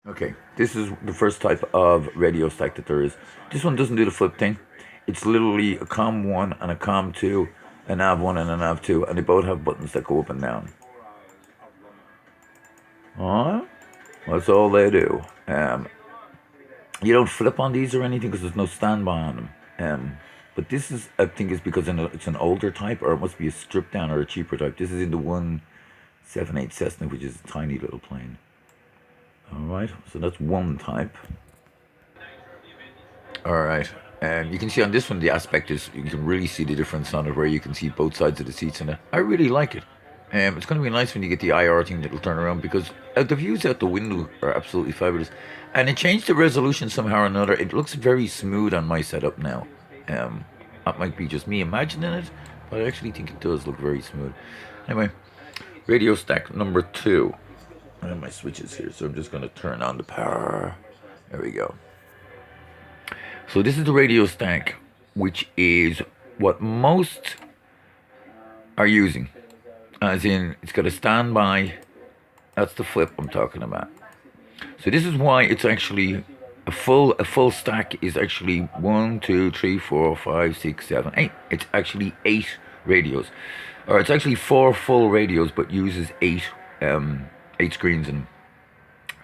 Okay, this is the first type of radio stack that there is. This one doesn't do the flip thing. It's literally a COM 1 and a COM 2, a nav 1 and a nav 2, and they both have buttons that go up and down. Alright? That's all they do. You don't flip on these or anything because there's no standby on them. But this is, I think, is because it's an older type, or it must be a stripped down or a cheaper type. This is in the 178 Cessna, which is a tiny little plane. Alright, so that's one type. Alright, you can see on this one the aspect is, you can really see the difference on it, where you can see both sides of the seats in it. I really like it. It's going to be nice when you get the IR thing that'll turn around, because the views out the window are absolutely fabulous. And it changed the resolution somehow or another. It looks very smooth on my setup now. That might be just me imagining it, but I actually think it does look very smooth. Anyway, radio stack number 2. I have my switches here, so I'm just going to turn on the power. There we go. So this is the radio stack, which is what most are using. As in, it's got a standby. That's the flip I'm talking about. So this is why it's actually a full stack is actually 1, 2, 3, 4, 5, 6, 7, 8. It's actually 8 radios, or it's actually 4 full radios, but uses 8 screens. And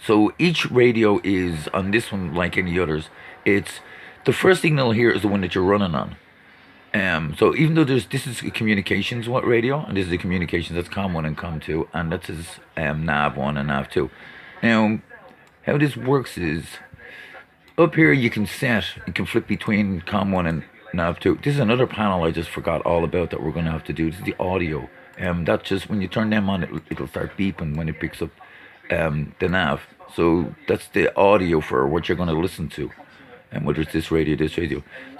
so each radio is on this one, like any others. It's the first signal here is the one that you're running on. So even though this is a communications radio, and this is a communications, that's COM 1 and COM 2, and that's his nav 1 and nav 2. Now, how this works is, up here you can flip between COM 1 and nav 2. This is another panel I just forgot all about that we're going to have to do. This is the audio. That's just when you turn them on, it'll start beeping when it picks up the nav. So that's the audio for what you're going to listen to. And whether it's this radio.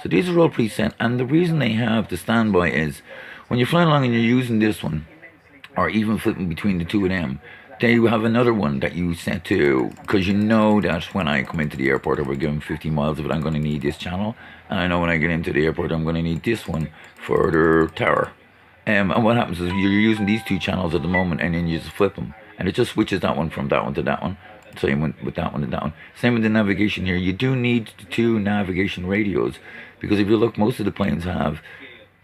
So these are all preset, and the reason they have the standby is when you're flying along and you're using this one, or even flipping between the two of them, they have another one that you set to, because you know that when I come into the airport, or we're given 50 miles of it, I'm going to need this channel, and I know when I get into the airport, I'm going to need this one for the tower. And what happens is you're using these two channels at the moment, and then you just flip them, and it just switches that one from that one to that one. Same with that one and that one. Same with the navigation here. You do need 2 navigation radios, because if you look, most of the planes have,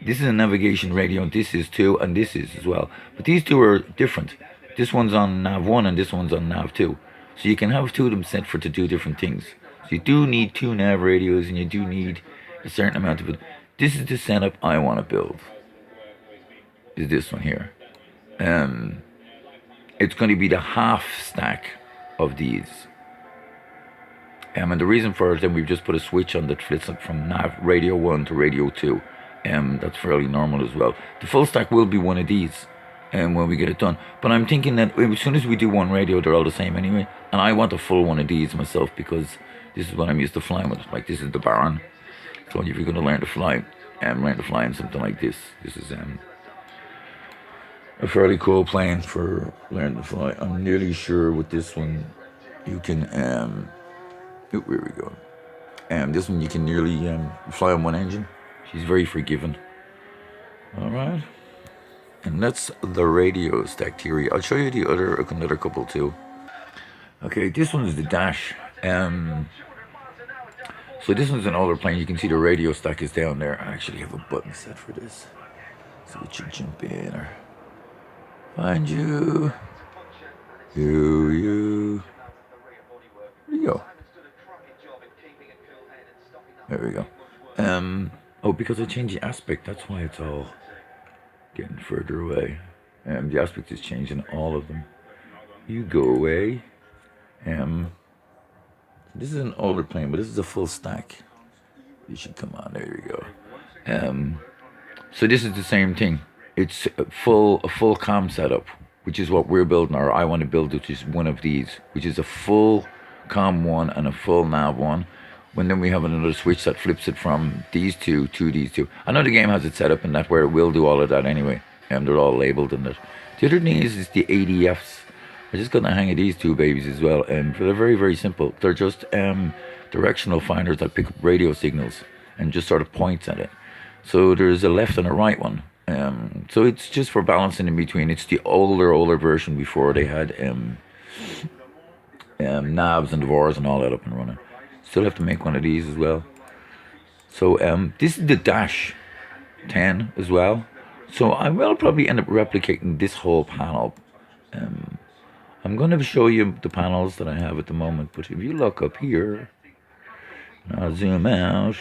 this is a navigation radio, and this is 2, and this is as well. But these two are different. This one's on nav 1 and this one's on nav 2. So you can have 2 of them set to do different things. So you do need 2 nav radios, and you do need a certain amount of it. This is the setup I want to build. Is this one here. It's going to be the half stack of these. And the reason for it, then we've just put a switch on that flips it from nav radio 1 to radio 2. That's fairly normal as well. The full stack will be one of these when we get it done. But I'm thinking that as soon as we do one radio, they're all the same anyway. And I want a full one of these myself, because this is what I'm used to flying with. Like, this is the Baron. So if you're going to learn to fly, in something like this, this is a fairly cool plane for learning to fly. I'm nearly sure with this one you can where we go. This one you can nearly fly on one engine. She's very forgiving. Alright. And that's the radio stack theory. I'll show you the another couple too. Okay, this one is the dash. So this one's an older plane. You can see the radio stack is down there. I actually have a button set for this, so it should jump in or find you. You. There you go. There we go. Oh, because I changed the aspect, that's why it's all getting further away. The aspect is changing all of them. You go away. This is an older plane, but this is a full stack. You should come on. There you go. So this is the same thing. It's a full comm setup, which is what we're building, or I want to build, which is one of these, which is a full COM 1 and a full nav 1. When then we have another switch that flips it from these two to these two. I know the game has it set up in that where it will do all of that anyway, and they're all labeled in it. The other thing is the ADFs. I just got the hang of these two babies as well, and they're very, very simple. They're just directional finders that pick up radio signals and just sort of points at it. So there's a left and a right one. So it's just for balancing in between. It's the older version before they had knobs and drawers and all that up and running. Still have to make one of these as well. So this is the Dash 10 as well. So I will probably end up replicating this whole panel. I'm going to show you the panels that I have at the moment, but if you look up here, and I'll zoom out,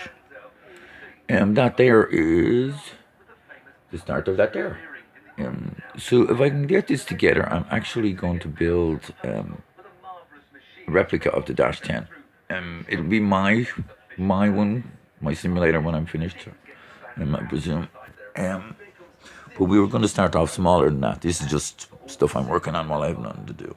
that there is the start of that there. So if I can get this together, I'm actually going to build a replica of the Dash 10. It'll be my one, my simulator when I'm finished, I presume. But we were going to start off smaller than that. This is just stuff I'm working on while I have nothing to do.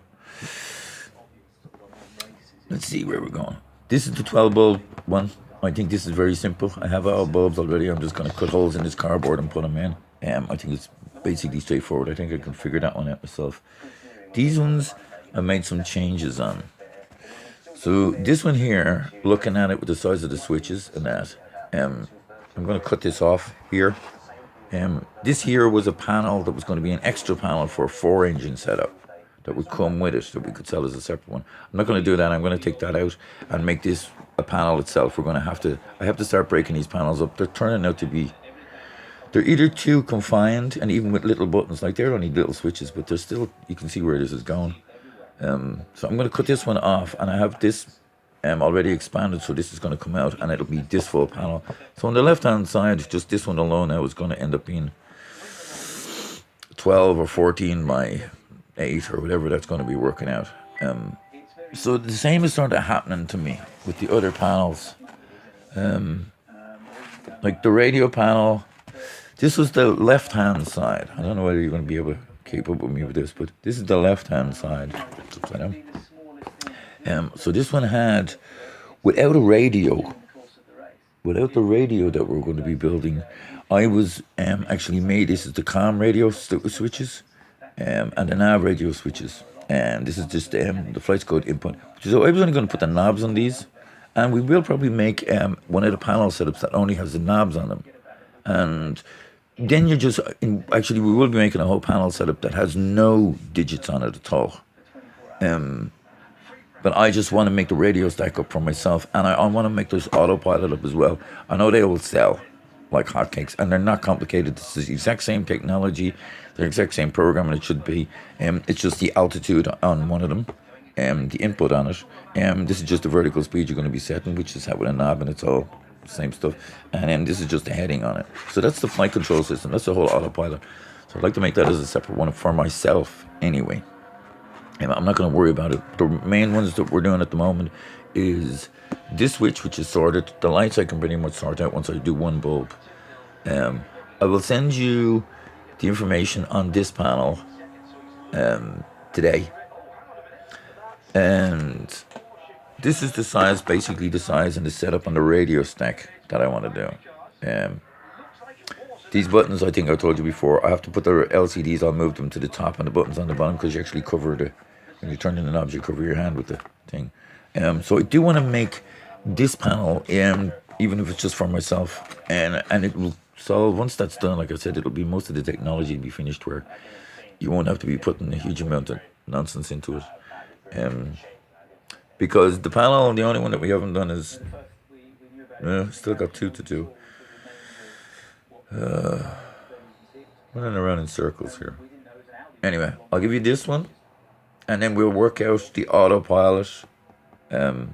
Let's see where we're going. This is the 12 bulb one. I think this is very simple. I have all bulbs already. I'm just going to cut holes in this cardboard and put them in. I think it's basically straightforward. I think I can figure that one out myself. These ones I made some changes on. So this one here, looking at it with the size of the switches and that, I'm going to cut this off here. This here was a panel that was going to be an extra panel for a 4-engine setup that would come with it that we could sell as a separate one. I'm not going to do that. I'm going to take that out and make this a panel itself. I have to start breaking these panels up. They're turning out to be, they're either too confined, and even with little buttons, like they're only little switches, but they're still, you can see where this is going. So I'm going to cut this one off, and I have this already expanded, so this is going to come out, and it'll be this full panel. So on the left hand side, just this one alone now is going to end up being 12 or 14 by 8 or whatever that's going to be working out. So the same is sort of happening to me with the other panels. Like the radio panel, this was the left hand side. I don't know whether you're going to be able to keep up with me with this, but this is the left hand side. So this one had, without a radio, without the radio that we're going to be building, I was actually made, this is the COM radio switches and the nav radio switches. And this is just the flight code input. So I was only going to put the knobs on these. And we will probably make one of the panel setups that only has the knobs on them. And then you're just, actually we will be making a whole panel setup that has no digits on it at all. But I just want to make the radio stack up for myself, and I want to make this autopilot up as well. I know they will sell like hotcakes, and they're not complicated. It's the exact same technology, the exact same program it should be. It's just the altitude on one of them, the input on it. This is just the vertical speed you're going to be setting, which is set with a knob, and it's all the same stuff. And then this is just the heading on it. So that's the flight control system. That's the whole autopilot. So I'd like to make that as a separate one for myself anyway. I'm not going to worry about it. The main ones that we're doing at the moment is this switch, which is sorted. The lights I can pretty much sort out once I do one bulb. I will send you the information on this panel today. And this is the size, basically the size and the setup on the radio stack that I want to do. These buttons, I think I told you before, I have to put the LCDs, I'll move them to the top and the buttons on the bottom because you actually cover when you turn in the knobs, you cover your hand with the thing. So I do want to make this panel, even if it's just for myself, and it will solve, once that's done, like I said, it'll be, most of the technology will be finished where you won't have to be putting a huge amount of nonsense into it. Because the panel, the only one that we haven't done is, still got 2 to do. Running around in circles here. Anyway, I'll give you this one, and then we'll work out the autopilot. I'm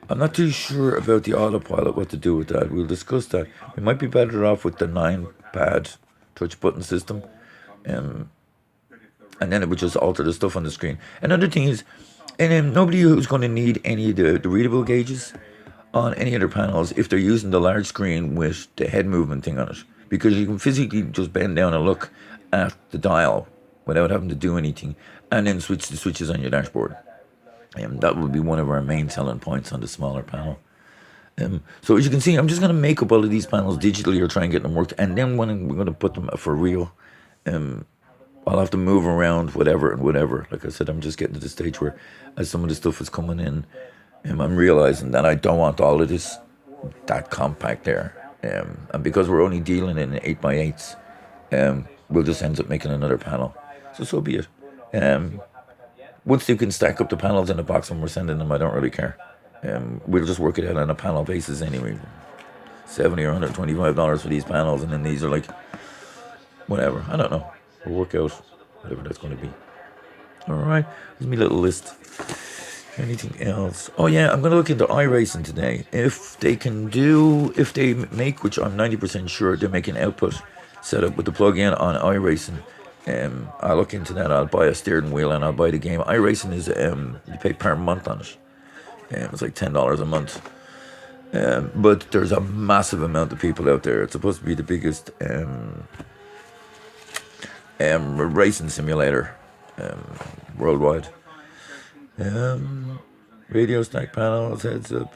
not too sure about the autopilot, what to do with that. We'll discuss that. We might be better off with the 9-pad touch button system. And then it would just alter the stuff on the screen. Another thing is, nobody who's going to need any of the readable gauges on any other panels if they're using the large screen with the head movement thing on it, because you can physically just bend down and look at the dial without having to do anything, and then switch the switches on your dashboard. That would be one of our main selling points on the smaller panel. So as you can see, I'm just going to make up all of these panels digitally or try and get them worked, and then when we're going to put them for real, I'll have to move around whatever. Like I said, I'm just getting to the stage where, as some of the stuff is coming in, I'm realizing that I don't want all of this that compact there. And because we're only dealing in 8x8s, we'll just end up making another panel. So be it. once they can stack up the panels in the box when we're sending them, I don't really care. We'll just work it out on a panel basis anyway. $70 or $125 for these panels, and then these are like whatever. I don't know. We'll work out whatever that's going to be. All right. Here's my little list. Anything else? Oh yeah, I'm gonna look into iRacing today. If they make, which I'm 90% sure they make an output setup with the plug-in on iRacing. I'll look into that. I'll buy a steering wheel and I'll buy the game. iRacing is you pay per month on it. It's like $10 a month. But there's a massive amount of people out there. It's supposed to be the biggest racing simulator worldwide. Radio stack panels, heads up,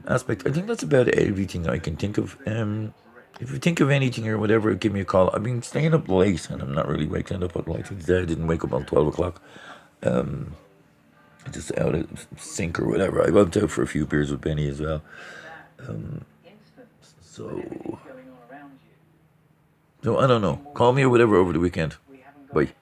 aspect. I think that's about everything I can think of. If you think of anything or whatever, give me a call. I've been staying up late and I'm not really waking up at late. Today I didn't wake up until 12 o'clock. Just out of sync or whatever. I went out for a few beers with Benny as well. So I don't know. Call me or whatever over the weekend. Bye.